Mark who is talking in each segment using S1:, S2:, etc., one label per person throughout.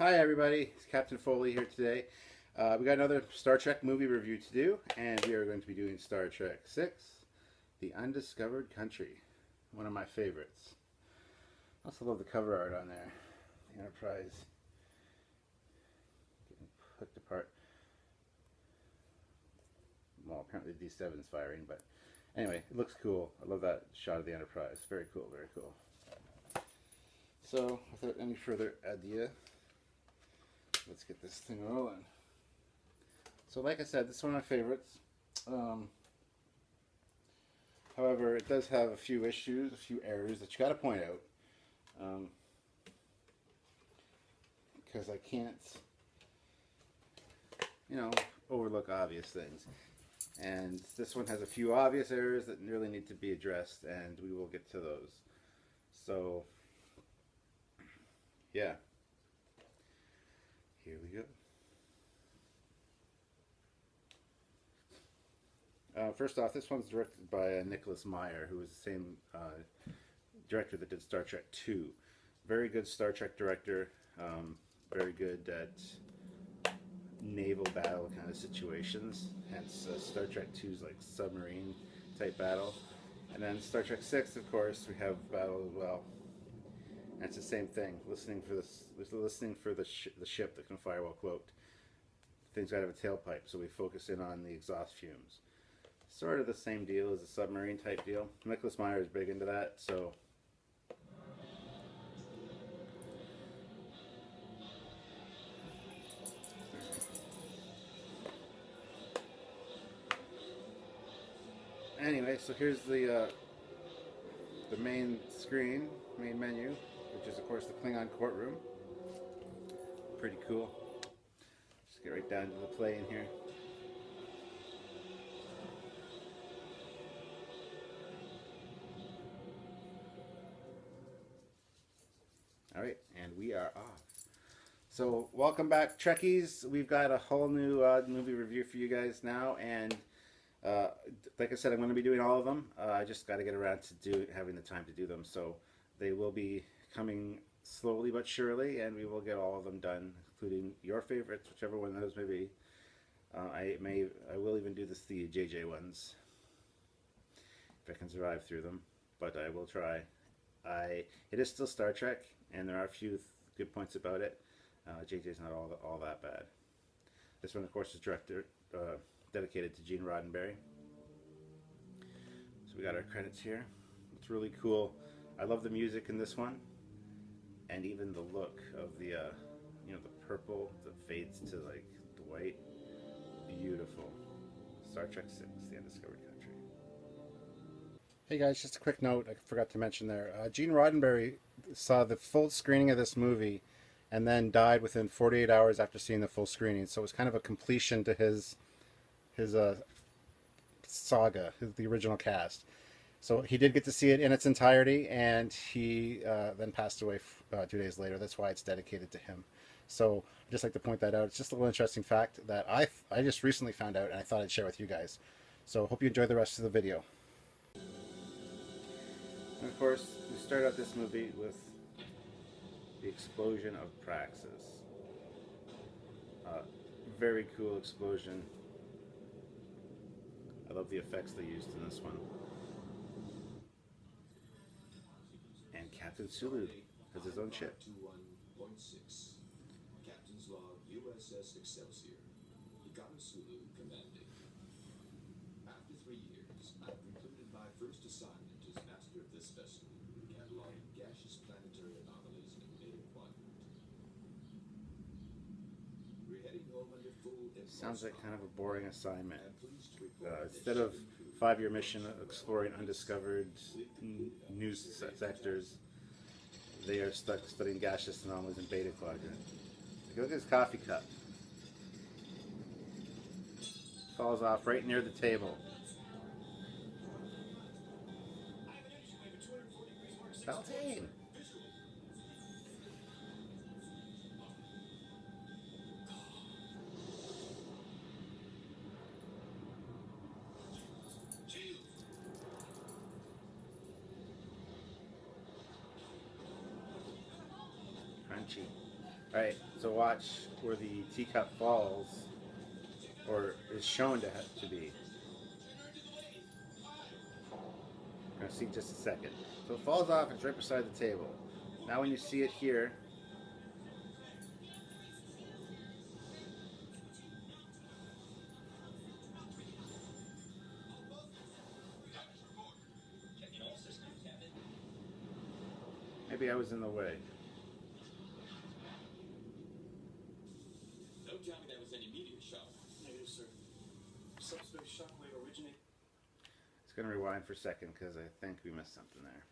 S1: Hi everybody, it's Captain Foley here today. We got another Star Trek movie review to do, and we are going to be doing Star Trek 6, The Undiscovered Country, one of my favorites. I also love the cover art on there, the Enterprise getting hooked apart. Well, apparently D7's firing, but anyway, it looks cool. I love that shot of the Enterprise. Very cool, very cool. So, without any further ado, let's get this thing rolling. So like I said, this is one of my favorites. However, it does have a few issues, a few errors that you got to point out. Because I can't, overlook obvious things. And this one has a few obvious errors that really need to be addressed, and we will get to those. So, yeah. Here we go. First off, this one's directed by Nicholas Meyer, who is the same director that did Star Trek 2. Very good Star Trek director, very good at naval battle kind of situations, hence Star Trek 2's like submarine type battle. And then Star Trek 6, of course, we have battle as well. And it's the same thing, listening for the ship that can fire while cloaked. Things gotta have a tailpipe, so we focus in on the exhaust fumes. Sort of the same deal as a submarine type deal. Nicholas Meyer is big into that, so anyway, so here's the main screen, main menu, which is of course the Klingon courtroom. Pretty cool. Just get right down to the play in here. Alright, and we are off. So, welcome back, Trekkies. We've got a whole new movie review for you guys now, and like I said, I'm going to be doing all of them. I just got to get around to having the time to do them, so they will be coming slowly but surely, and we will get all of them done, including your favorites, whichever one those may be. I will even do the JJ ones, if I can survive through them, but I will try. It is still Star Trek, and there are a few good points about it. JJ's not all that bad. This one, of course, is dedicated to Gene Roddenberry. So we got our credits here. It's really cool. I love the music in this one, and even the look of the purple that fades to like the white. Beautiful. Star Trek 6, The Undiscovered Country. Hey guys, just a quick note I forgot to mention there. Gene Roddenberry saw the full screening of this movie and then died within 48 hours after seeing the full screening. So it was kind of a completion to his saga, the original cast. So he did get to see it in its entirety, and he then passed away 2 days later. That's why it's dedicated to him. So I'd just like to point that out. It's just a little interesting fact that I just recently found out, and I thought I'd share with you guys. So hope you enjoy the rest of the video. And of course, we start out this movie with the explosion of Praxis. Very cool explosion. I love the effects they used in this one. And Captain Sulu has his own ship.
S2: 21.6. Captain's log, USS Excelsior. Hikaru Sulu commanding. After 3 years, I've concluded my first assignment as master of this vessel, cataloging gaseous planetary anomalies in native quadrant. We're heading home under full.
S1: Sounds like kind of a boring assignment. Instead of 5-year mission exploring undiscovered news sectors, they are stuck studying gaseous anomalies in Beta Quadrant. Look at his coffee cup. Falls off right near the table. Beltane! Crunchy. Alright, so watch where the teacup falls, or is shown to be. We're going to see in just a second. So it falls off, it's right beside the table. Now when you see it here, maybe I was in the way.
S2: Don't tell me that was any meteor shock.
S3: Negative, sir. Subspace shockwave originated.
S1: It's going to rewind for a second because I think we missed something there.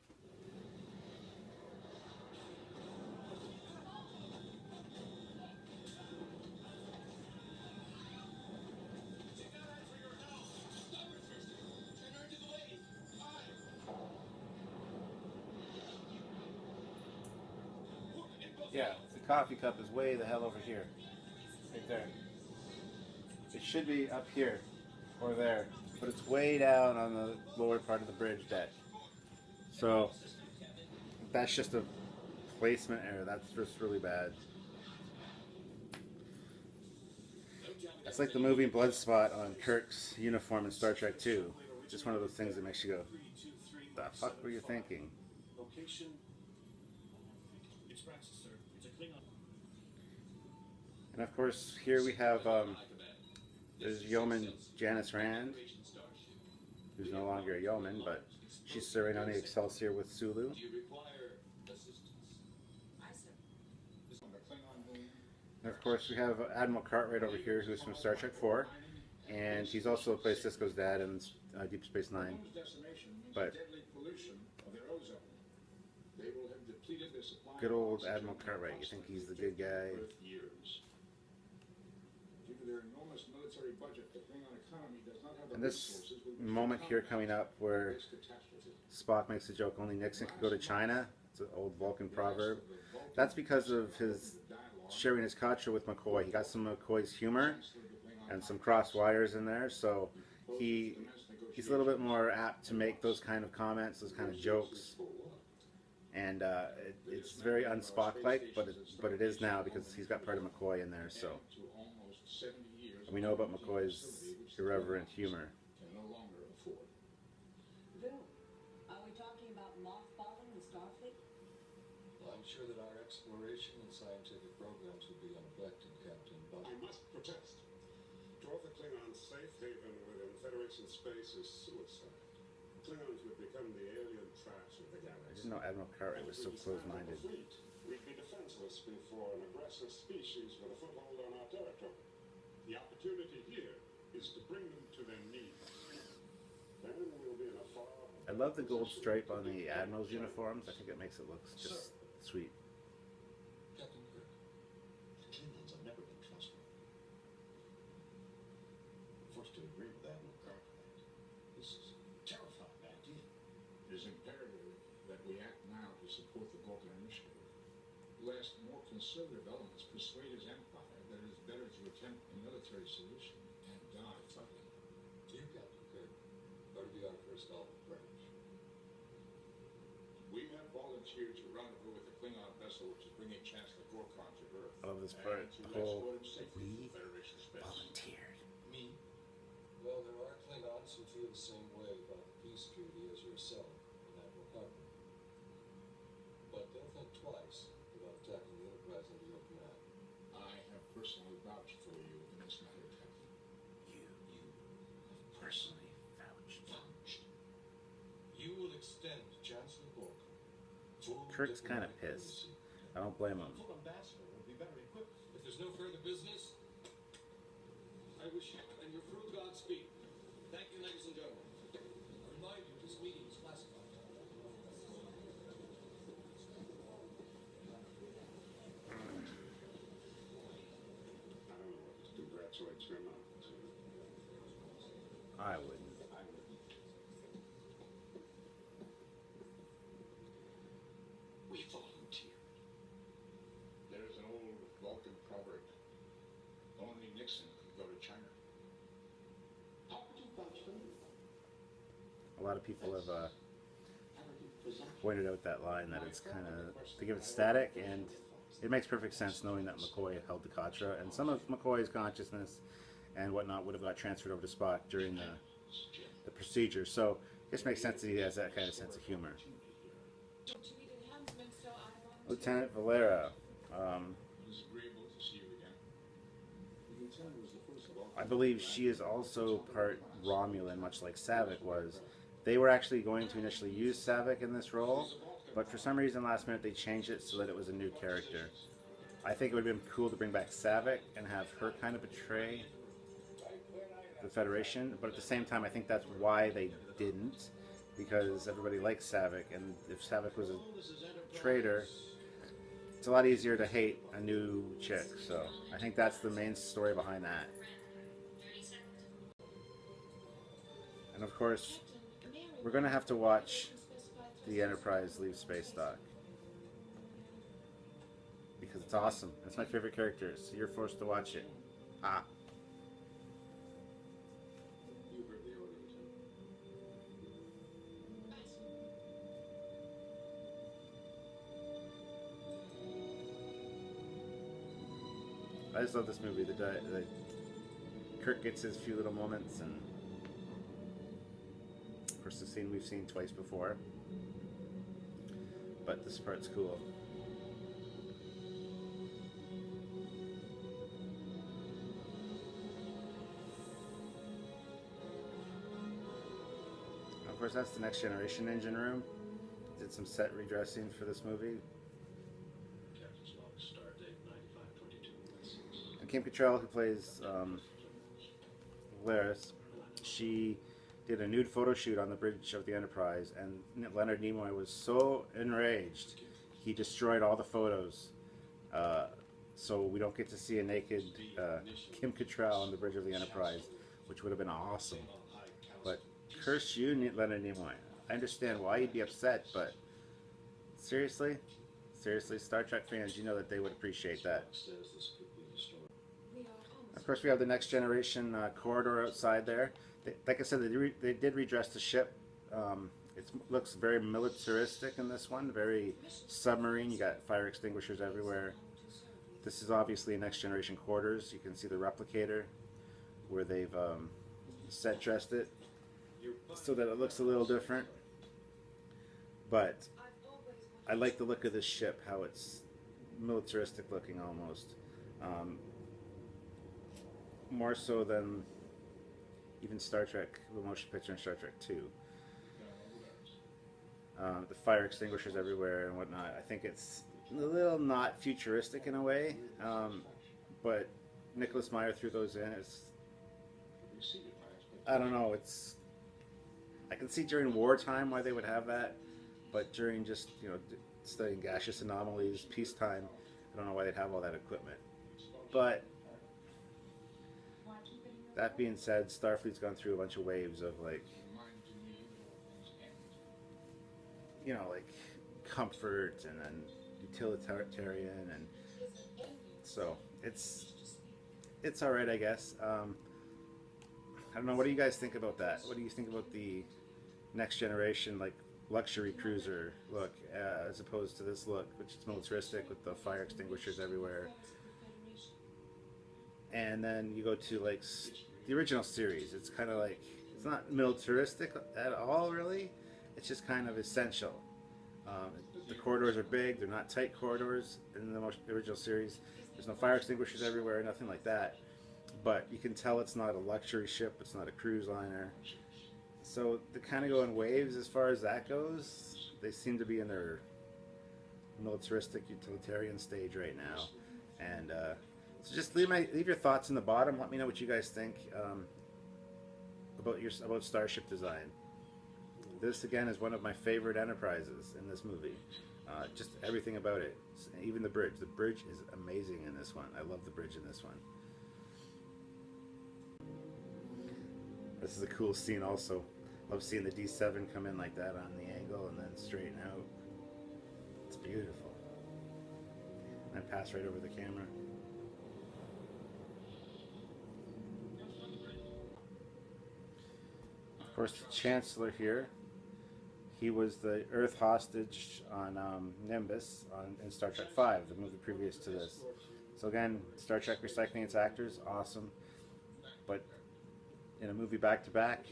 S1: Yeah, the coffee cup is way the hell over here. Right there. It should be up here or there, but it's way down on the lower part of the bridge deck. So that's just a placement error. That's just really bad. That's like the movie Bloodspot on Kirk's uniform in Star Trek 2. Just one of those things that makes you go, the fuck were you thinking?
S3: Location. It's Praxis, sir. It's a Klingon.
S1: And of course, here we have there's Yeoman Janice Rand, who's no longer a yeoman, but she's serving on the Excelsior with Sulu.
S2: Do you require assistance?
S4: Aye, sir.
S1: And of course, we have Admiral Cartwright over here, who's from Star Trek 4, and he's also plays Sisko's dad in Deep Space Nine. But good old Admiral Cartwright, you think he's the good guy? And this moment here coming up where Spock makes a joke, only Nixon could go to China. It's an old Vulcan proverb. That's because of his sharing his culture with McCoy. He got some of McCoy's humor and some cross wires in there, so he's a little bit more apt to make those kind of comments, those kind of jokes. And it's very un-Spock-like, but it is now because he's got part of McCoy in there. So and we know about McCoy's irreverent humor.
S4: Bill, are we talking about mothballing the Starfleet?
S5: Well, I'm sure that our exploration and scientific programs would be unaffected, Captain, but
S6: I must protest. To offer Klingons safe haven within Federation space is suicide. Klingons would become the alien trash of the
S1: I
S6: galaxy.
S1: didn't know Admiral Cartwright was so close-minded.
S6: We'd be defenseless before an aggressive species with a foothold on our territory. The opportunity here is to bring them to their knees. Then we'll be in a far...
S1: I love the gold stripe on the Admiral's uniforms. I think it makes it look just sweet.
S5: Captain Kirk,
S3: The Klingons have never been trustworthy. Forced to agree with Admiral Cartwright. This is a terrifying idea.
S6: It is imperative that we act now to support the Vulcan initiative. Lest more conservative elements persuade his empire that it is better to attempt a military solution and die fighting.
S5: you, Captain Kirk, are to be our first olive branch.
S6: We have volunteered to rendezvous with the Klingon vessel which is bringing Chancellor Gorkon to Earth.
S1: I love this part.
S6: And to
S1: The whole
S6: escort him safely
S1: we
S6: to Federation space.
S1: volunteered.
S5: Me? Well, there are Klingons who feel the same way about the peace treaty as yourself and Admiral Cartwright. But they'll think twice about attacking the Enterprise under your command.
S6: I have personally vouched for you in this matter, Captain.
S1: You have personally vouched.
S5: You will extend Chancellor Gorkon full
S1: Kirk's kind of
S5: diplomatic
S1: pissed.
S5: courtesy.
S1: I don't blame him.
S3: Full ambassador would be better equipped.
S5: If there's no further business, I wish you and your crew Godspeed. Thank you, ladies and gentlemen. I remind you, this meeting is classified.
S6: I don't know what to do, graduates or not.
S1: I wouldn't.
S6: We volunteered. There is an old Vulcan proverb. Only Nixon could go to China. How could you vouch for me?
S1: A lot of people have
S6: Arrogant presumption.
S1: pointed out that line that it's kind of, they give it static and it makes perfect sense knowing that McCoy held the Katra, and some of McCoy's consciousness and whatnot would have got transferred over to Spock during the procedure. So it just makes sense that he has that kind of sense of humor. Lieutenant Valera.
S6: It was agreeable to see you again.
S2: The lieutenant was the first of all.
S1: I believe she is also part Romulan, much like Saavik was. They were actually going to initially use Saavik in this role, but for some reason last minute they changed it so that it was a new character. I think it would have been cool to bring back Saavik and have her kind of betray the Federation, but at the same time I think that's why they didn't, because everybody likes Saavik, and if Saavik was a traitor, it's a lot easier to hate a new chick, so I think that's the main story behind that. And of course, we're going to have to watch the Enterprise leave space dock, because it's awesome. It's my favorite character, so you're forced to watch it. Ah.
S2: You heard the order, Lieutenant.
S1: I just love this movie. The Kirk gets his few little moments, and of course the scene we've seen twice before, but this part's cool. Of course, that's the Next Generation engine room. Did some set redressing for this movie.
S2: Captain's log, star date 9522.
S1: And Kim Cattrall, who plays Laris, she did a nude photo shoot on the bridge of the Enterprise, and Leonard Nimoy was so enraged he destroyed all the photos, so we don't get to see a naked Kim Cattrall on the bridge of the Enterprise, which would have been awesome. But curse you, Leonard Nimoy. I understand why you'd be upset, but seriously, Star Trek fans, you know that they would appreciate that.
S2: Says this could be the story.
S1: Of course, we have the Next Generation corridor outside there. Like I said, they did redress the ship. It looks very militaristic in this one, very submarine. You got fire extinguishers everywhere. This is obviously a Next Generation quarters. You can see the replicator where they've set dressed it so that it looks a little different. But I like the look of this ship, how it's militaristic looking almost. More so than even Star Trek, the motion picture in Star Trek 2. The fire extinguishers everywhere and whatnot. I think it's a little not futuristic in a way, but Nicholas Meyer threw those in. I don't know. I can see during wartime why they would have that, but during just studying gaseous anomalies, peacetime, I don't know why they'd have all that equipment. But that being said, Starfleet's gone through a bunch of waves of like comfort and then utilitarian, and so it's all right, I guess. I don't know. What do you guys think about that? What do you think about the Next Generation like luxury cruiser look as opposed to this look, which is militaristic with the fire extinguishers everywhere? And then you go to like the original series. It's kind of like, it's not militaristic at all, really. It's just kind of essential. The corridors are big. They're not tight corridors in the original series. There's no fire extinguishers everywhere, nothing like that. But you can tell it's not a luxury ship. It's not a cruise liner. So they kind of go in waves as far as that goes. They seem to be in their militaristic utilitarian stage right now. And so just leave your thoughts in the bottom. Let me know what you guys think about Starship design. This again is one of my favorite Enterprises in this movie. Just everything about it, even the bridge. The bridge is amazing in this one. I love the bridge in this one. This is a cool scene also. Love seeing the D7 come in like that on the angle and then straighten out. It's beautiful. And pass right over the camera. Of course, the Chancellor here. He was the Earth hostage on Nimbus in Star Trek V, the movie previous to this. So again, Star Trek recycling its actors, awesome. But in a movie back to back,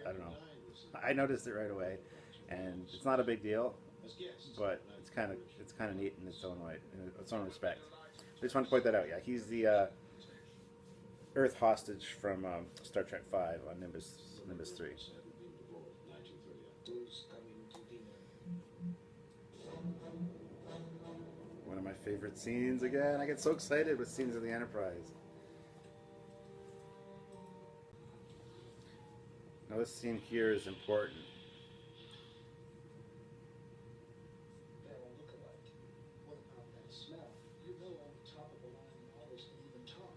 S1: I don't know. I noticed it right away, and it's not a big deal, but it's kind of neat in its own way, in its own respect. I just want to point that out. Yeah, he's the Earth hostage from Star Trek V on Nimbus 3. One of my favorite scenes again. I get so excited with scenes of the Enterprise. Now this scene here is important.
S3: They all look alike. What about that smell? You know on the top of the line models can even talk.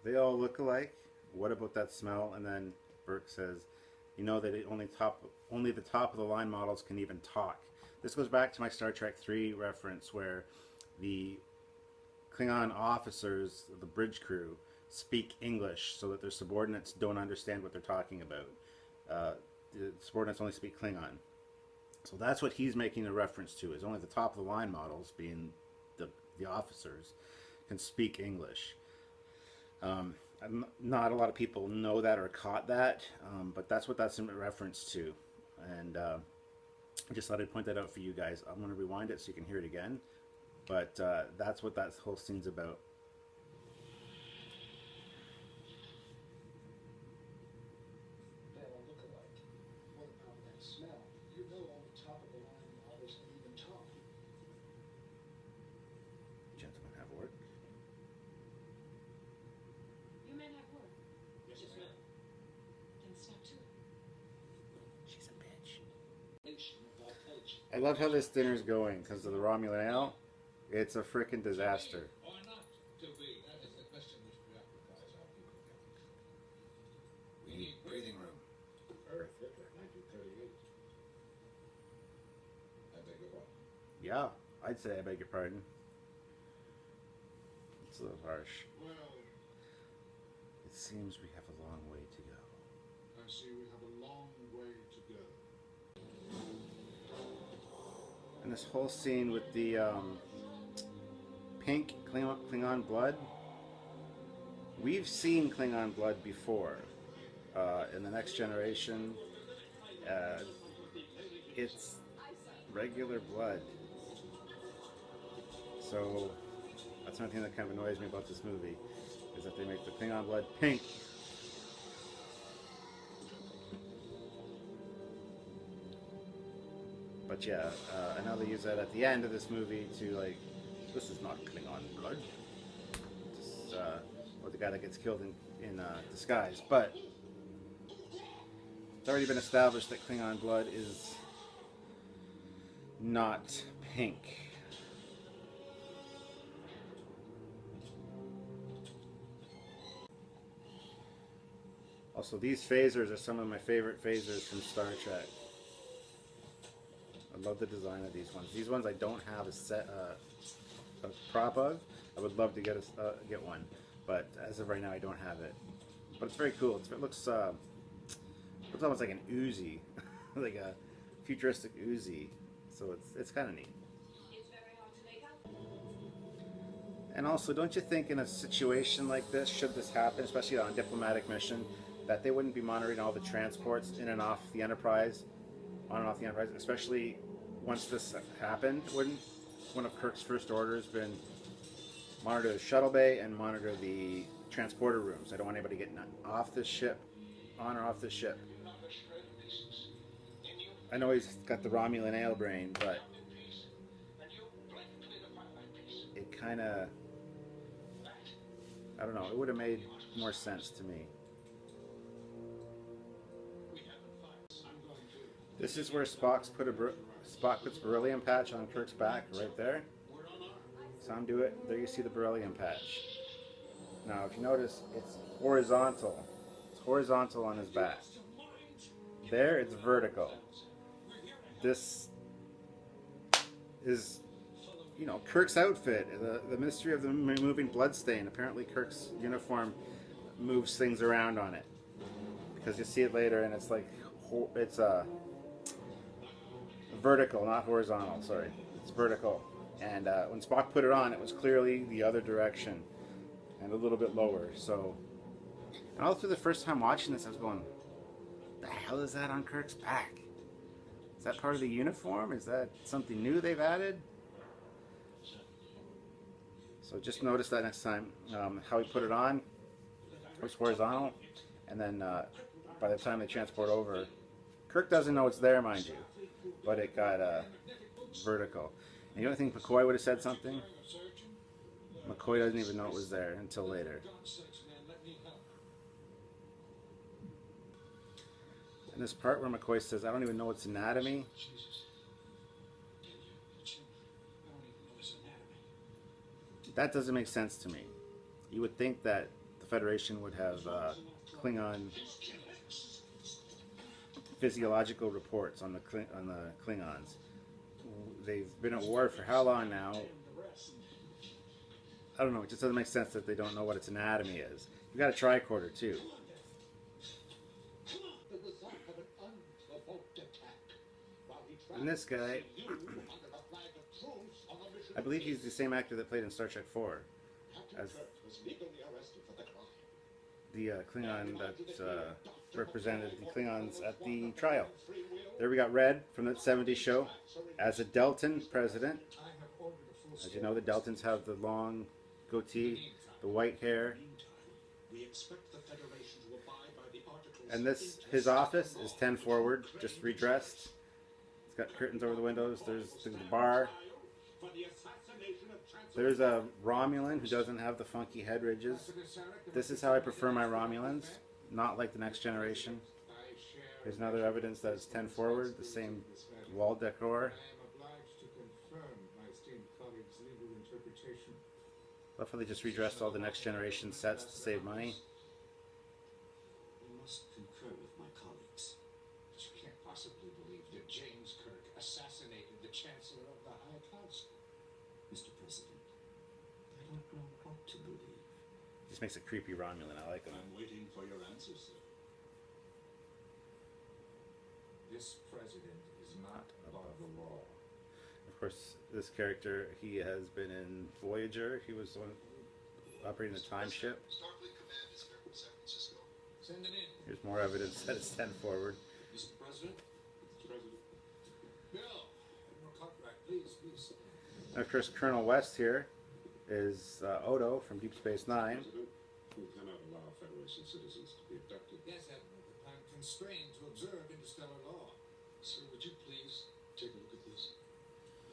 S1: They all look alike. What about that smell? And then Burke says, you know that only the top of the line models can even talk. This goes back to my Star Trek 3 reference where the Klingon officers, the bridge crew, speak English so that their subordinates don't understand what they're talking about. The subordinates only speak Klingon. So that's what he's making a reference to, is only the top of the line models, being the officers, can speak English. Not a lot of people know that or caught that, but that's what that's in reference to. And I just thought I'd point that out for you guys. I'm going to rewind it so you can hear it again. But that's what that whole scene's about.
S3: They all look alike. What about that smell? You know on the top of the line models can even talk.
S1: Gentlemen have work.
S4: You men have work.
S3: Yes, ma'am.
S4: Then stop to it.
S1: She's a bitch.
S3: Nation of our culture.
S1: I love how this dinner's going because of the Romulan ale. It's a freaking disaster.
S6: Or not to be? That is the question which preoccupies our people.
S1: We need breathing room.
S5: Earth, Hitler, 1938. I beg your pardon.
S1: Yeah, I'd say I beg your pardon. It's a little harsh.
S6: Well,
S1: It seems we have a long way to go.
S6: I see we have a long way to go.
S1: And this whole scene with the pink Klingon blood. We've seen Klingon blood before. In the Next Generation, it's regular blood. So that's one thing that kind of annoys me about this movie, is that they make the Klingon blood pink. But yeah, I know they use that at the end of this movie to like, this is not Klingon blood. This, or the guy that gets killed in disguise. But it's already been established that Klingon blood is not pink. Also, these phasers are some of my favorite phasers from Star Trek. I love the design of these ones. These ones I don't have a set a prop of. I would love to get one, but as of right now, I don't have it. But it's very cool. It looks almost like an Uzi, like a futuristic Uzi. So it's kind of neat.
S4: It's very hard to make out.
S1: And also, don't you think in a situation like this, should this happen, especially on a diplomatic mission, that they wouldn't be monitoring all the transports in and off the Enterprise, on and off the Enterprise, especially once this happened? Wouldn't one of Kirk's first orders been monitor the shuttle bay and monitor the transporter rooms? I don't want anybody getting off this ship, on or off this ship. I know he's got the Romulan ale brain, but it kind of, I don't know, it would have made more sense to me. This is where Spock puts beryllium patch on Kirk's back, right there. Some do it. There you see the beryllium patch. Now, if you notice, it's horizontal. It's horizontal on his back. There, it's vertical. This is, you know, Kirk's outfit. The mystery of the moving bloodstain. Apparently, Kirk's uniform moves things around on it, because you see it later, and it's like it's vertical, not horizontal. Sorry, it's vertical. And when Spock put it on, it was clearly the other direction and a little bit lower. So, and all through the first time watching this, I was going, "The hell is that on Kirk's back? Is that part of the uniform? Is that something new they've added?" So just notice that next time how he put it on. It was horizontal, and then by the time they transport over, Kirk doesn't know it's there, mind you, but it got vertical. And you don't think McCoy would have said something? McCoy doesn't even know it was there until later. And this part where McCoy says, "I don't even know its anatomy," that doesn't make sense to me. You would think that the Federation would have Klingon physiological reports on the Klingons. They've been at war for how long now? I don't know. It just doesn't make sense that they don't know what its anatomy is. You got a tricorder too. And this guy, I believe he's the same actor that played in Star Trek 4 as the Klingon that represented the Klingons at the trial. There we got Red from that 70s show as a Deltan president. As you know, the Deltans have the long goatee, the white hair. And this, his office is 10 forward, just redressed. It's got curtains over the windows. There's the bar. There's a Romulan who doesn't have the funky head ridges. This is how I prefer my Romulans, not like the Next Generation. Here's another evidence that it's 10 forward, the same wall decor. Love how they just redressed all the Next Generation sets to save money.
S2: You must concur with my colleagues.
S6: But you can't possibly believe that James Kirk assassinated the Chancellor of the High Council.
S2: Mr. President, I don't know what to believe.
S1: Just makes a creepy Romulan. I like him.
S2: I'm waiting for your answer, sir.
S6: This president is not above the law.
S1: Of course, this character, he has been in Voyager. He was the one operating the time ship.
S5: Starfleet Command is here from San Francisco.
S6: Send it in.
S1: Here's more evidence that it's 10 forward.
S2: Mr. President? Mr. President?
S6: Bill, more Cartwright, please, please.
S1: And of course, Colonel West here is Odo from Deep Space Nine.
S5: President, we cannot allow Federation citizens to be abducted.
S6: Yes, Admiral, but I'm constrained to observe interstellar law.
S5: Sir, would you please take a look at this?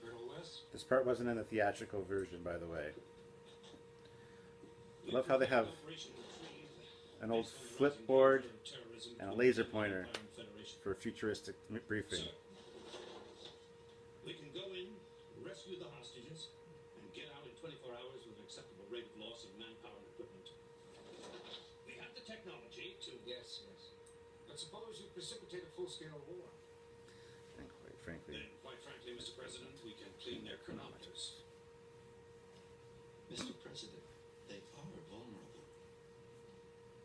S6: Colonel West?
S1: This part wasn't in the theatrical version, by the way. I love how they have an old flipboard and a laser pointer for a futuristic briefing.
S7: We can go in, rescue the hostages, and get out in 24 hours with an acceptable rate of loss of manpower and equipment. We have the technology to...
S6: Yes, yes. But suppose you precipitate a full-scale war.
S1: And quite frankly,
S7: Then, quite frankly, Mr. President, we can clean their chronometers.
S2: Mr. President, they are vulnerable.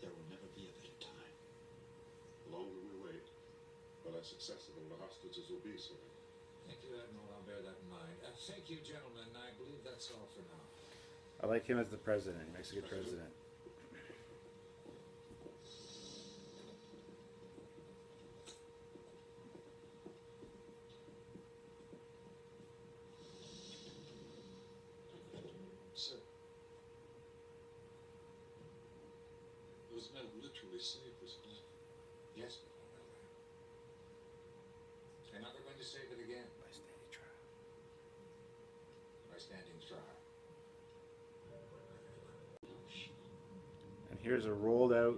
S2: There will never be a better time.
S5: The longer we wait, the less accessible the hostages will be, sir.
S6: Thank you, Admiral. I'll bear that in mind. Thank you, gentlemen. I believe that's all for now.
S1: I like him as the president. He makes a good president.
S5: Sir, those men literally saved this planet.
S6: Yes, and now they're going to save it again
S1: By standing trial.
S6: by standing trial.
S1: And here's a rolled out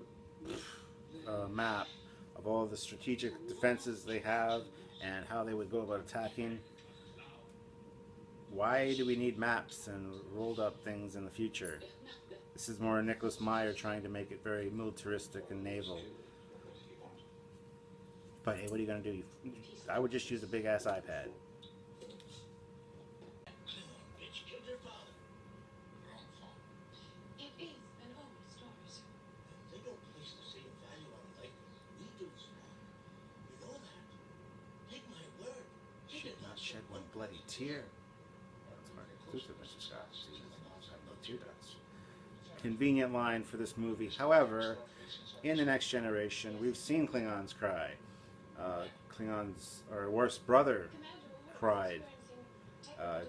S1: map of all the strategic defenses they have and how they would go about attacking. Why do we need maps and rolled up things in the future? This is more Nicholas Meyer trying to make it very militaristic and naval. But hey, what are you going to do? I would just use a big ass iPad.
S7: Bitch killed your father.
S6: Wrong phone.
S4: It is an old story, sir.
S7: They don't place the same value on life we do, sir. You know that. Take my word. He did not
S1: bloody tear. That's Martin inclusive, Mr. Scott. See, I have no tear ducts. Convenient line for this movie. However, in The Next Generation, we've seen Klingons cry. Klingons, or worse, brother cried. I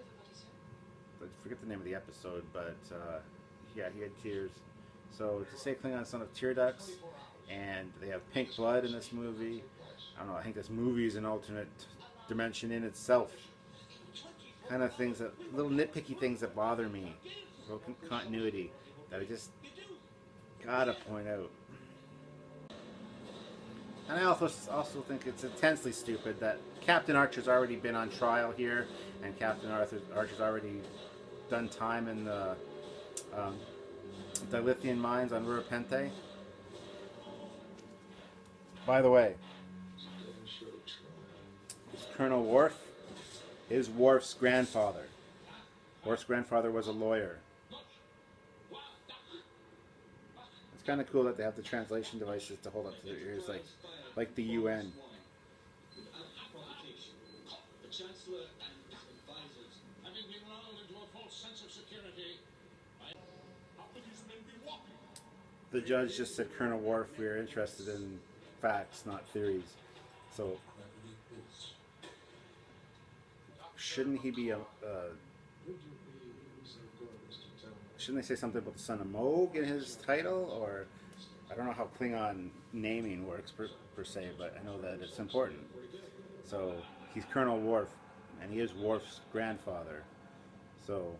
S1: forget the name of the episode, but yeah, he had tears. So to say Klingons don't have tear ducts, and they have pink blood in this movie, I don't know, I think this movie is an alternate dimension in itself. Kind of things that, little nitpicky things that bother me. Broken continuity that I just gotta point out. And I also think it's intensely stupid that Captain Archer's already been on trial here, and Captain Archer's already done time in the dilithium mines on Rurapente. By the way, this Colonel Worf is Worf's grandfather. Worf's grandfather was a lawyer. It's kind of cool that they have the translation devices to hold up to their ears, like the UN.
S7: The Chancellor and advisors, having been lulled into a false sense of security, how could these men be walking?
S1: The judge just said, Colonel Worf, we are interested in facts, not theories. So, shouldn't he be shouldn't they say something about the son of Moog in his title? Or, I don't know how Klingon naming works per se, but I know that it's important. So, he's Colonel Worf, and he is Worf's grandfather. So,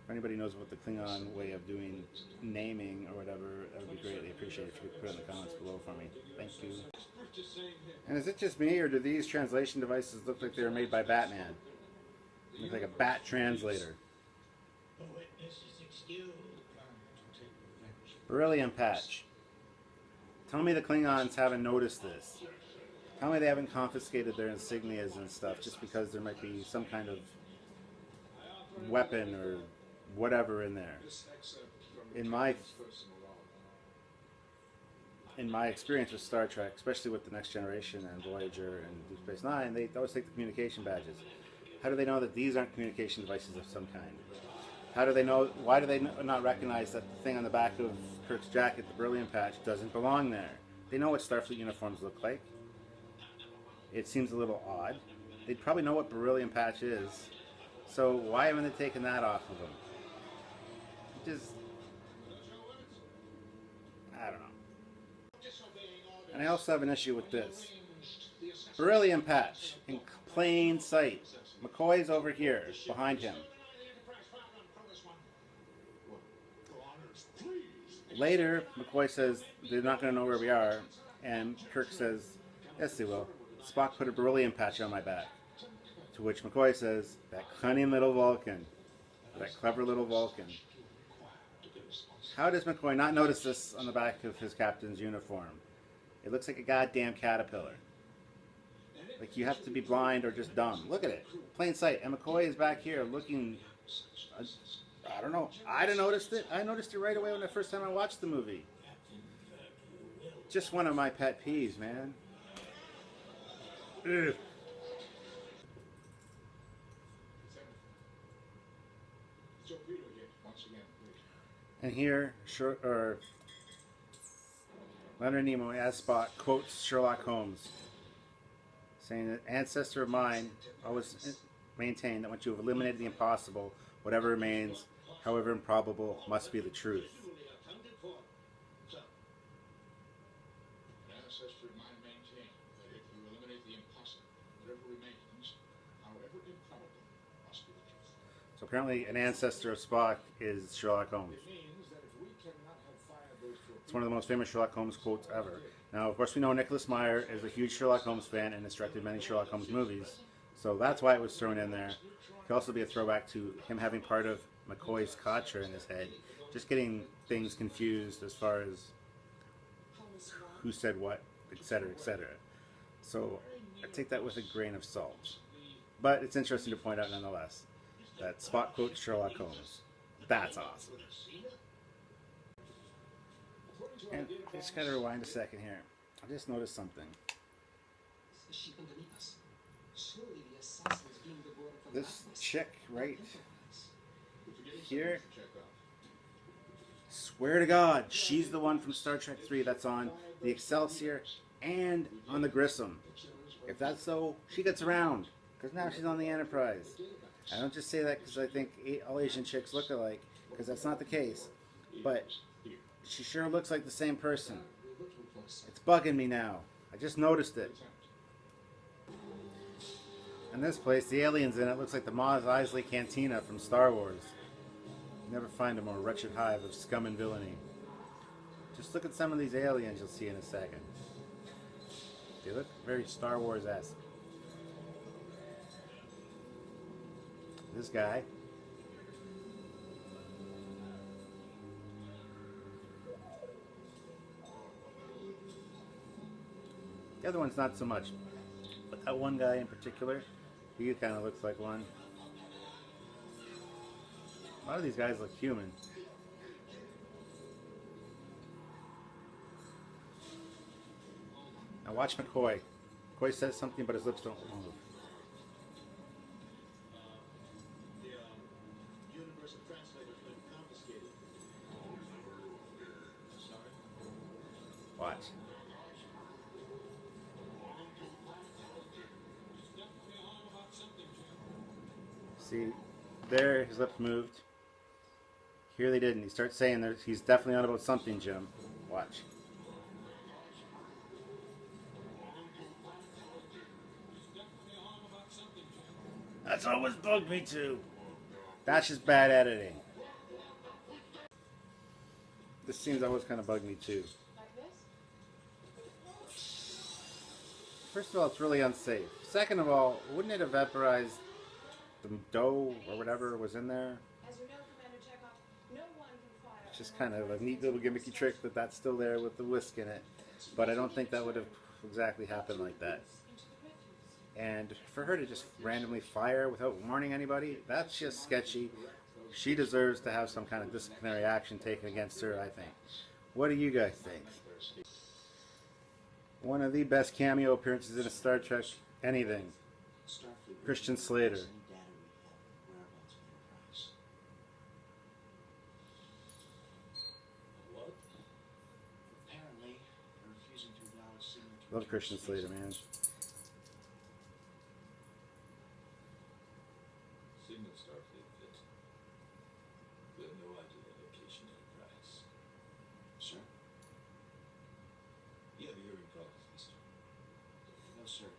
S1: if anybody knows what the Klingon way of doing naming or whatever, that would be greatly appreciated if you could put it in the comments below for me. Thank you. And is it just me, or do these translation devices look like they were made by Batman? Look like a bat translator. Beryllium patch. Tell me the Klingons haven't noticed this. Tell me they haven't confiscated their insignias and stuff just because there might be some kind of weapon or whatever in there. In my experience with Star Trek, especially with the Next Generation and Voyager and Deep Space Nine, they always take the communication badges. How do they know that these aren't communication devices of some kind? How do they know? Why do they not recognize that the thing on the back of Kirk's jacket, the beryllium patch, doesn't belong there? They know what Starfleet uniforms look like. It seems a little odd. They'd probably know what beryllium patch is. So why haven't they taken that off of them? Just, I don't know. And I also have an issue with this. Beryllium patch in plain sight. McCoy's over here, behind him. Later, McCoy says they're not going to know where we are, and Kirk says, yes they will. Spock put a beryllium patch on my back. To which McCoy says, that cunning little Vulcan. That clever little Vulcan. How does McCoy not notice this on the back of his captain's uniform? It looks like a goddamn caterpillar. Like you have to be blind or just dumb. Look at it. Plain sight. And McCoy is back here looking... I don't know. I'd have noticed it. I noticed it right away when the first time I watched the movie. Just one of my pet peeves, man. Ugh. And here, Leonard Nimoy as Spock quotes Sherlock Holmes, saying that ancestor of mine always maintained that once you have eliminated the impossible, whatever remains, however improbable, must be the truth.
S6: An ancestor of mine maintained that if you eliminate the impossible, whatever remains, however improbable, must be the truth.
S1: So apparently an ancestor of Spock is Sherlock Holmes. It's one of the most famous Sherlock Holmes quotes ever. Now, of course, we know Nicholas Meyer is a huge Sherlock Holmes fan and has directed many Sherlock Holmes movies, so that's why it was thrown in there. It could also be a throwback to him having part of McCoy's Kocher in his head, just getting things confused as far as who said what, etc., etc. So I take that with a grain of salt. But it's interesting to point out nonetheless that Spock quotes Sherlock Holmes. That's awesome. And I just gotta rewind a second here. I just noticed something.
S3: Surely the assassins being devoted from
S1: This
S3: darkness.
S1: chick right
S6: We're forgetting
S1: here,
S6: something, Mr. Chekhov.
S1: swear to God, she's the one from Star Trek 3 that's on the Excelsior and on the Grissom. If that's so, she gets around, because now she's on the Enterprise. I don't just say that because I think all Asian chicks look alike, because that's not the case. But she sure looks like the same person. It's bugging me now. I just noticed it. And this place, the aliens in it, looks like the Mos Eisley Cantina from Star Wars. You never find a more wretched hive of scum and villainy. Just look at some of these aliens you'll see in a second. They look very Star Wars-esque. This guy. The other one's not so much. But that one guy in particular, he kind of looks like one. A lot of these guys look human. Now watch McCoy. McCoy says something, but his lips don't move.
S7: The universal translator's been confiscated. Sorry?
S1: Watch. See, there his lips moved. Here they didn't. He starts saying that he's definitely on about something, Jim. Watch. That's always bugged me too. That's just bad editing. This scene's always kind of bugged me too.
S4: Like this?
S1: First of all, it's really unsafe. Second of all, wouldn't it have vaporized the dough or whatever was in there?
S4: As you know, Commander Chekhov, no one can fire.
S1: It's just kind of a neat little gimmicky trick that that's still there with the whisk in it. But I don't think that would have exactly happened like that.
S4: Into the refuse.
S1: And for her to just randomly fire without warning anybody, that's just sketchy. She deserves to have some kind of disciplinary action taken against her, I think. What do you guys think? One of the best cameo appearances in a Star Trek anything. Christian Slater.
S5: What?
S3: Apparently, they're refusing to acknowledge signature.
S1: Love Christian Slater, man.
S2: Signal Starfleet fit. We have no idea the location Enterprise.
S3: Sir?
S2: You have a hearing problem, mister.
S3: No, sir.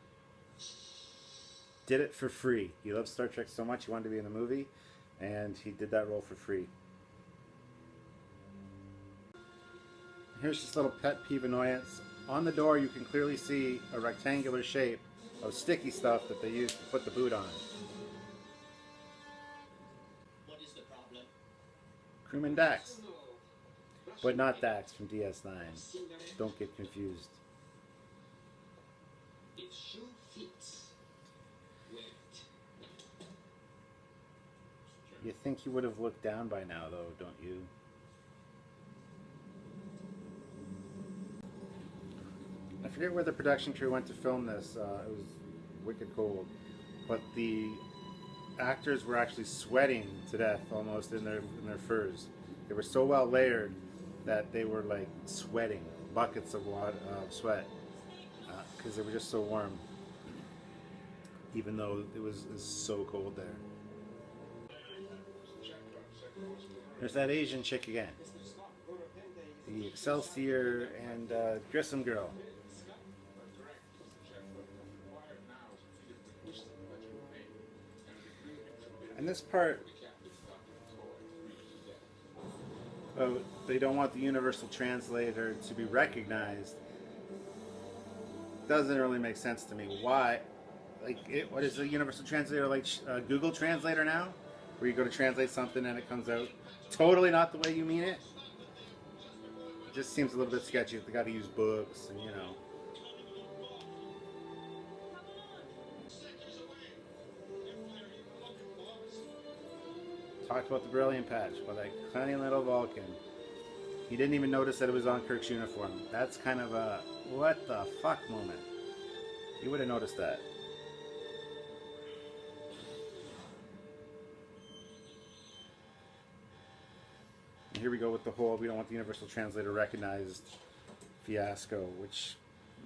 S1: Did it for free. He loves Star Trek so much he wanted to be in the movie, and he did that role for free. Here's this little pet peeve annoyance. On the door you can clearly see a rectangular shape of sticky stuff that they used to put the boot on.
S7: What is the problem?
S1: Crewman Dax. But not Dax from DS9. Don't get confused.
S7: If shoe fits, wear it.
S1: You think he would have looked down by now, though, don't you? I forget where the production crew went to film this. It was wicked cold. But the actors were actually sweating to death almost in their furs. They were so well layered that they were like sweating, buckets of sweat, because they were just so warm, even though it was so cold there. There's that Asian chick again. The Excelsior and Grissom girl. And this part, they don't want the universal translator to be recognized. Doesn't really make sense to me. Why? Like, what is the universal translator like? Google Translator now, where you go to translate something and it comes out totally not the way you mean it. It just seems a little bit sketchy. They got to use books and you know. Talked about the Brilliant Patch, but that tiny little Vulcan. He didn't even notice that it was on Kirk's uniform. That's kind of a what the fuck moment. You would have noticed that. here we go with the whole we don't want the universal translator recognized fiasco, which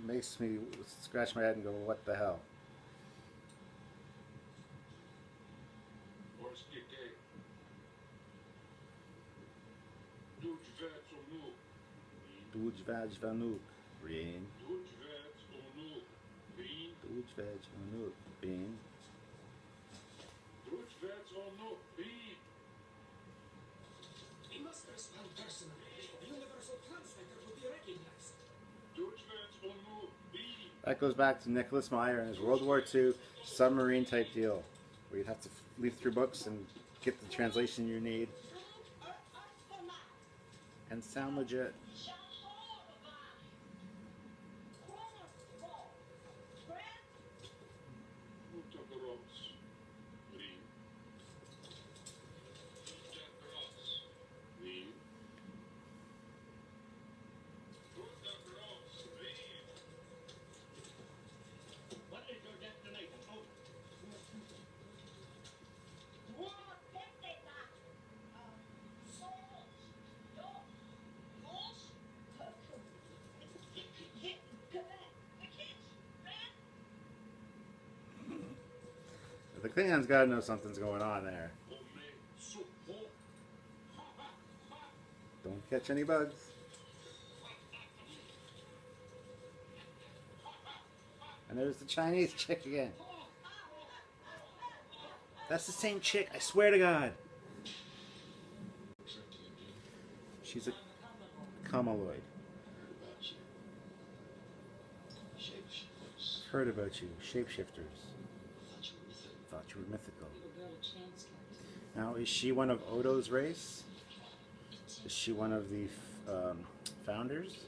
S1: makes me scratch my head and go, what the hell? Duj vaj vanuk, Rin. Duj vaj vanuk, Rin.
S7: He must respond personally. The universal translator will be recognized.
S1: That goes back to Nicholas Meyer and his World War II submarine type deal, where you'd have to leaf through books and get the translation you need and sound legit.
S7: What is your destination? Oh,
S1: The Klingons gotta know something's going on there. Don't catch any bugs. And there's the Chinese chick again. That's the same chick, I swear to God. She's a Kamaloid. Heard about you, shapeshifters. Thought you were mythical. Now, is she one of Odo's race? Is she one of the founders?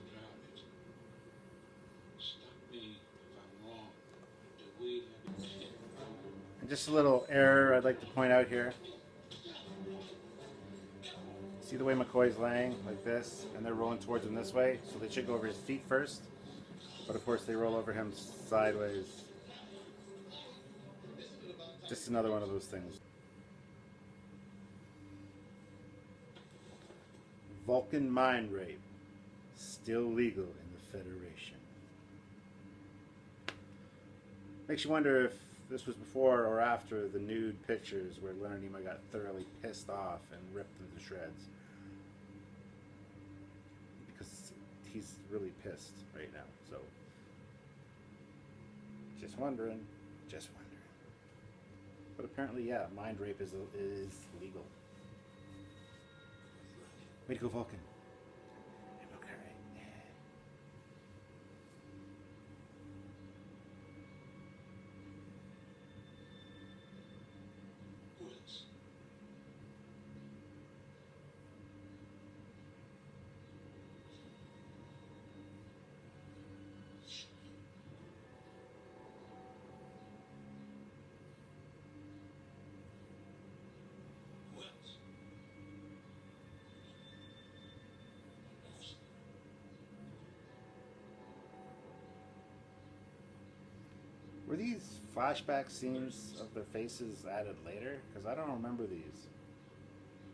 S1: And just a little error I'd like to point out here. See the way McCoy's laying like this, and they're rolling towards him this way, so they should go over his feet first. But of course they roll over him sideways. Just another one of those things. Vulcan mind rape. Still legal in the Federation. Makes you wonder if this was before or after the nude pictures where Leonard Nimoy got thoroughly pissed off and ripped through the shreds. Because he's really pissed right now, so... Just wondering. Just wondering. But apparently, yeah, mind rape is legal. Way to go, Vulcan. Okay, yeah. Were these flashback scenes of their faces added later? Because I don't remember these.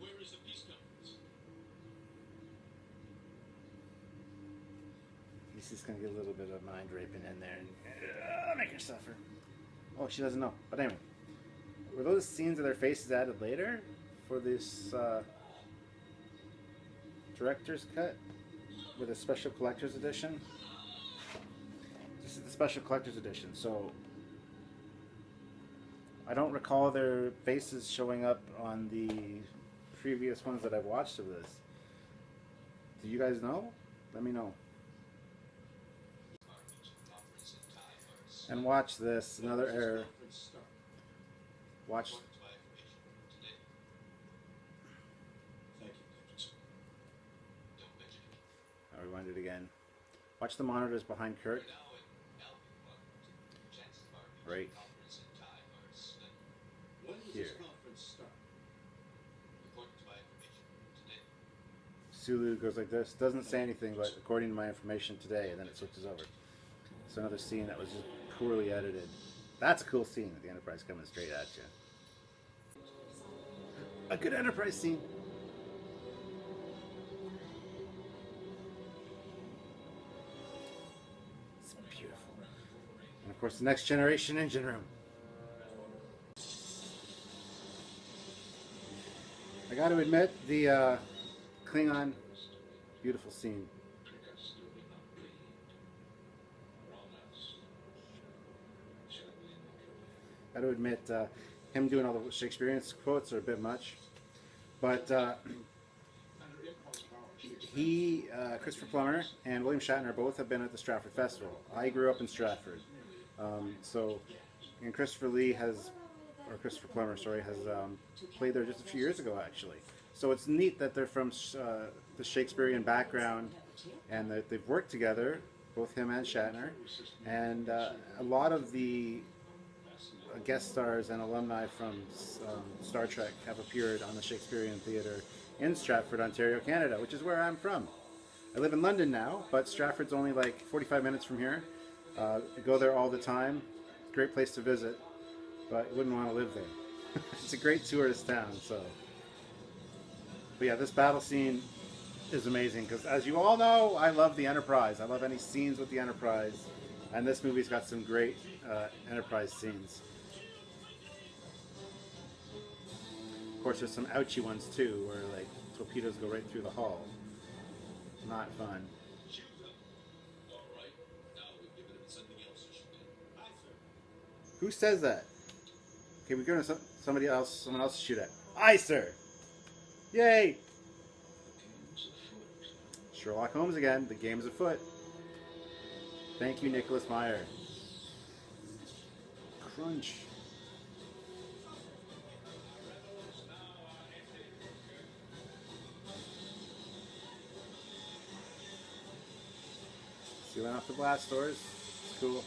S7: where is the peace conference?
S1: He's just going to get a little bit of mind raping in there and make her suffer. Oh, she doesn't know. But anyway, were those scenes of their faces added later for this director's cut with a special collector's edition? This is the special collector's edition, so I don't recall their faces showing up on the previous ones that I've watched of this. Do you guys know? Let me know. And watch this, another error. Watch. I'll rewind it again. Watch the monitors behind Kirk. Right here. Sulu goes like this. Doesn't say anything, but according to my information today, and then it switches over. So another scene that was just poorly edited. That's a cool scene. The Enterprise coming straight at you. A good Enterprise scene. course, the Next Generation engine room. I got to admit, the Klingon, beautiful scene. Got to admit, him doing all the Shakespearean quotes are a bit much, but Christopher Plummer and William Shatner both have been at the Stratford Festival. I grew up in Stratford, and Christopher Plummer, sorry, has played there just a few years ago, actually. So it's neat that they're from the Shakespearean background, and that they've worked together, both him and Shatner, and a lot of the guest stars and alumni from Star Trek have appeared on the Shakespearean Theatre in Stratford, Ontario, Canada, which is where I'm from. I live in London now, but Stratford's only like 45 minutes from here. I go there all the time. Great place to visit, but you wouldn't want to live there. It's a great tourist town, so. But yeah, this battle scene is amazing because, as you all know, I love the Enterprise. I love any scenes with the Enterprise, and this movie's got some great Enterprise scenes. Of course, there's some ouchy ones too, where like torpedoes go right through the hull. Not fun.
S2: All right. Now we've given him something else to shoot at. Aye, sir.
S1: Who says that? Okay, we're gonna someone else to shoot at. Aye, sir. Yay! Sherlock Holmes again. The game's afoot. Thank you, Nicholas Meyer. Crunch. Sealing off the blast doors. It's cool.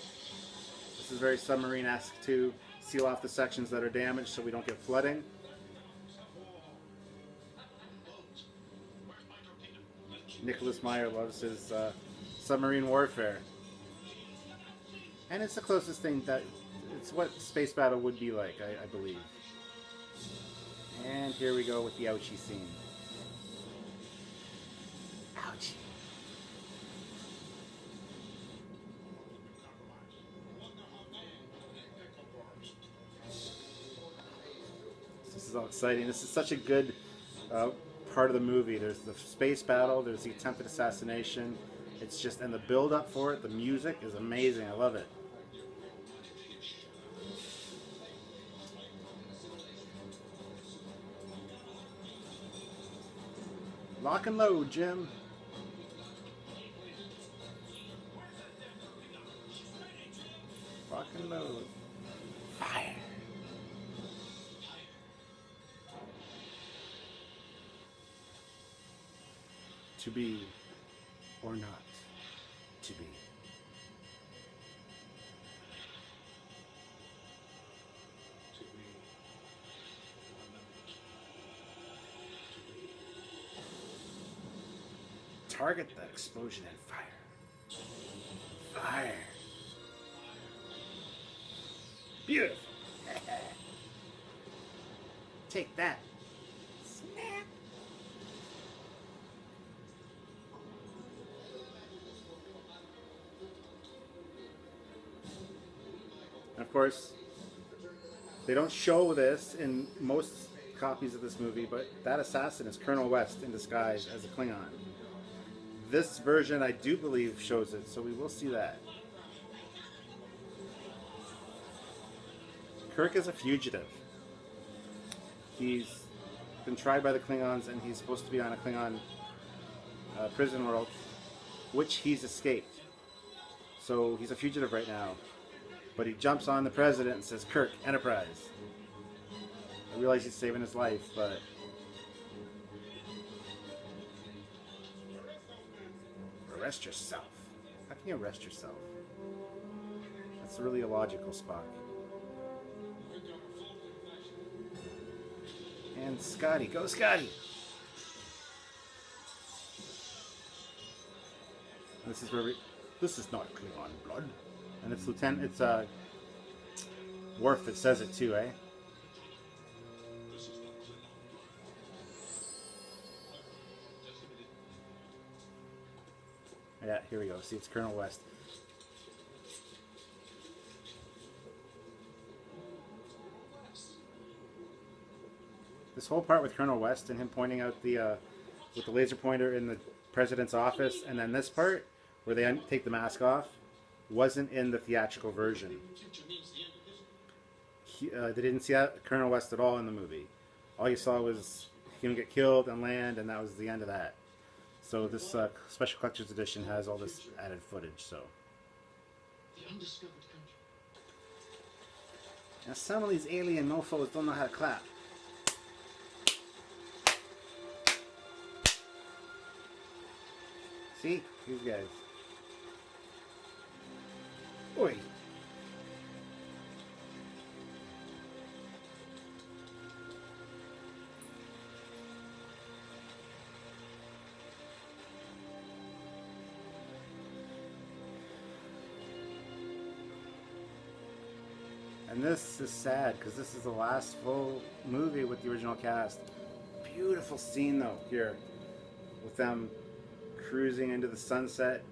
S1: This is very submarine-esque too. Seal off the sections that are damaged so we don't get flooding. Nicholas Meyer loves his submarine warfare. And it's the closest thing that... it's what space battle would be like, I believe. And here we go with the ouchie scene. Ouchie. This is all exciting. This is such a good part of the movie. There's the space battle, there's the attempted assassination. It's just, and the build up for it, the music is amazing. I love it. Lock and load, Jim. Lock and load. Fire. To be or not to be. Target that explosion and fire. Fire. Beautiful. Take that. Snap. And of course, they don't show this in most copies of this movie, but that assassin is Colonel West in disguise as a Klingon. This version, I do believe, shows it, so we will see that. Kirk is a fugitive. He's been tried by the Klingons, and he's supposed to be on a Klingon prison world, which he's escaped. So he's a fugitive right now. But he jumps on the president and says, "Kirk, Enterprise." I realize he's saving his life, but... arrest yourself. How can you arrest yourself? That's really illogical, Spock. And Scotty. Go, Scotty! This is where we... this is not Klingon blood. And it's it's Worf that says it too, eh? Yeah, here we go. See, it's Colonel West. This whole part with Colonel West and him pointing out the with the laser pointer in the president's office, and then this part where they take the mask off, wasn't in the theatrical version. They didn't see Colonel West at all in the movie. All you saw was him get killed and land, and that was the end of that. So this special collector's edition has all this added footage. So
S3: The undiscovered country.
S1: now some of these alien mofos don't know how to clap. See? These guys. Oi. And this is sad because this is the last full movie with the original cast. Beautiful scene though here with them cruising into the sunset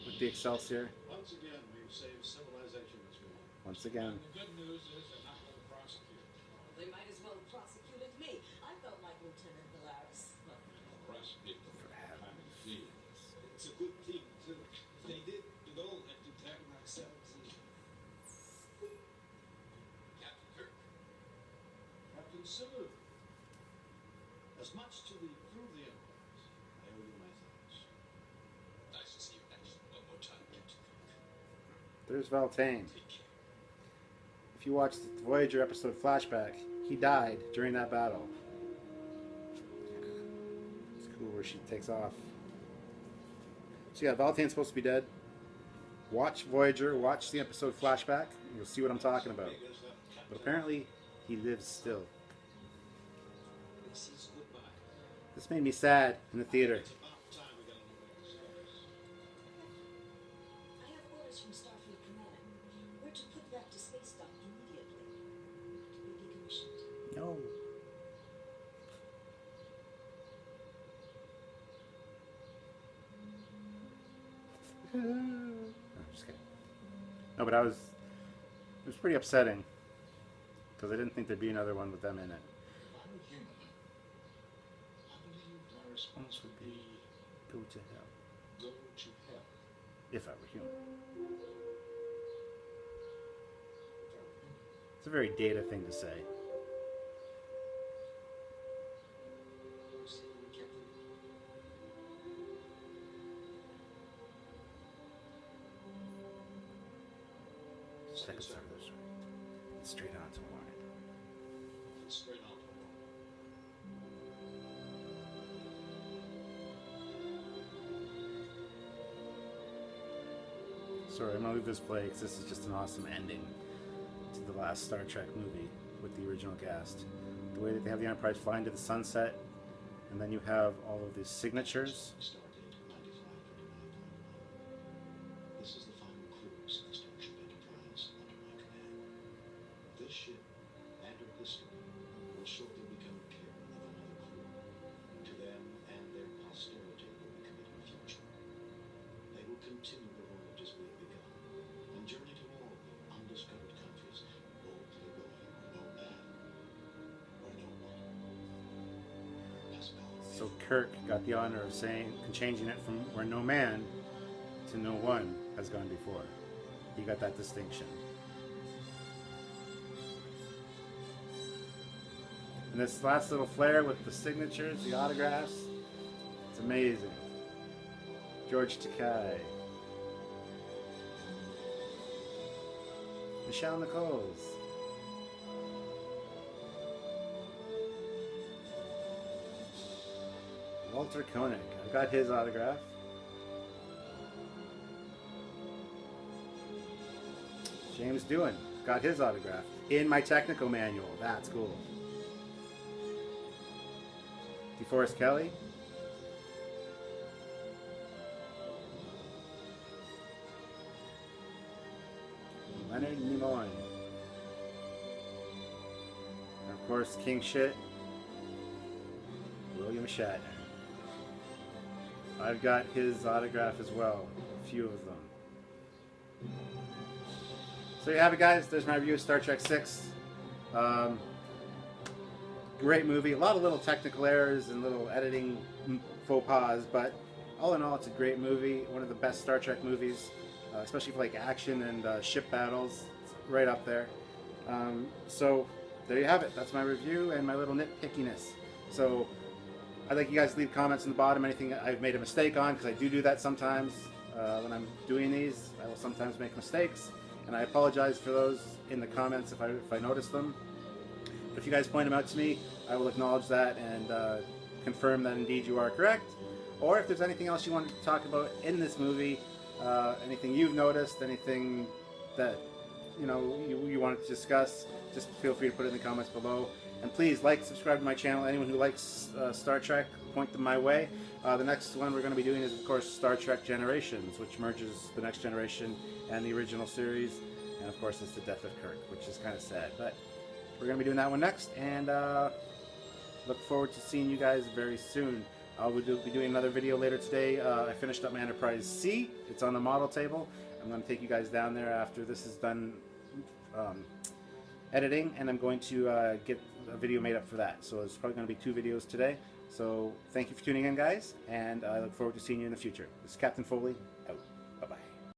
S1: with the Excelsior.
S5: Once again, we've saved civilization this morning.
S1: Once again.
S6: And the good news is they're not going to prosecute.
S4: They might as well have prosecuted me. I felt like Lieutenant Galaris.
S6: Prosecute them for having feelings.
S7: It's a good thing, too. If they did, we'd all have to tag ourselves in. Captain Kirk.
S2: Captain Sulu. As much to the crew of the Enterprise, I owe you my thanks.
S7: Nice to see you next. One more time, Captain Kirk.
S1: There's Valtane.
S7: Take care.
S1: If you watch the Voyager episode Flashback, he died during that battle. It's cool where she takes off. So yeah, Valtane's supposed to be dead. Watch Voyager, watch the episode Flashback, and you'll see what I'm talking about. But apparently, he lives still.
S2: This is goodbye.
S1: This made me sad in the theater.
S2: It's about time we got a little bit of
S4: I have orders from Starfleet Command. We're to put that to space dock immediately. To be decommissioned.
S1: No. I'm just kidding. No, but it was pretty upsetting because I didn't think there'd be another one with them in it.
S6: If I were human, I believe my response would be
S1: Go to hell.
S6: go to hell.
S1: If I were human.
S6: If I were human.
S1: It's a very Data thing to say.
S6: Say it carefully.
S1: Second service. Straight on to morning.
S2: straight on to war.
S1: Sorry, I'm gonna leave this play because this is just an awesome ending to the last Star Trek movie with the original cast. The way that they have the Enterprise fly into the sunset, and then you have all of these signatures.
S2: Stardate 9529.1. This is the final cruise of the Starship Enterprise under my command. This ship and her history will shortly become care of another crew. To them and their posterity will be committed a future. They will continue the voyages we have begun and journey to all the undiscovered countries, boldly going where no man or no woman has gone.
S1: So Kirk got the honor of saying and changing it from where no man to no one has gone before. He got that distinction. And this last little flare with the signatures, the autographs, it's amazing. George Takei. Michelle Nichols. Walter Koenig. I got his autograph. James Doohan. Got his autograph. In my technical manual. That's cool. DeForest Kelly. Leonard Nimoy. And of course, King Shit. William Shatner. I've got his autograph as well. A few of them. So you have it, guys. There's my review of Star Trek 6. great movie. A lot of little technical errors and little editing faux pas, but all in all, it's a great movie. One of the best Star Trek movies, especially for like action and ship battles. It's right up there. So there you have it. That's my review and my little nitpickiness. So I'd like you guys to leave comments in the bottom, anything I've made a mistake on, because I do that sometimes when I'm doing these. I will sometimes make mistakes, and I apologize for those in the comments if I notice them. But if you guys point them out to me, I will acknowledge that and confirm that indeed you are correct. Or if there's anything else you want to talk about in this movie, anything you've noticed, anything that you wanted to discuss, just feel free to put it in the comments below. And please like, subscribe to my channel. Anyone who likes Star Trek, point them my way. The next one we're going to be doing is, of course, Star Trek Generations, which merges the Next Generation and the original series. And, of course, it's the death of Kirk, which is kind of sad. But we're going to be doing that one next. And look forward to seeing you guys very soon. I'll be doing another video later today. I finished up my Enterprise C. It's on the model table. I'm going to take you guys down there after this is done editing, and I'm going to get a video made up for that. So it's probably going to be 2 videos today. So thank you for tuning in, guys, and I look forward to seeing you in the future. This is Captain Foley, out.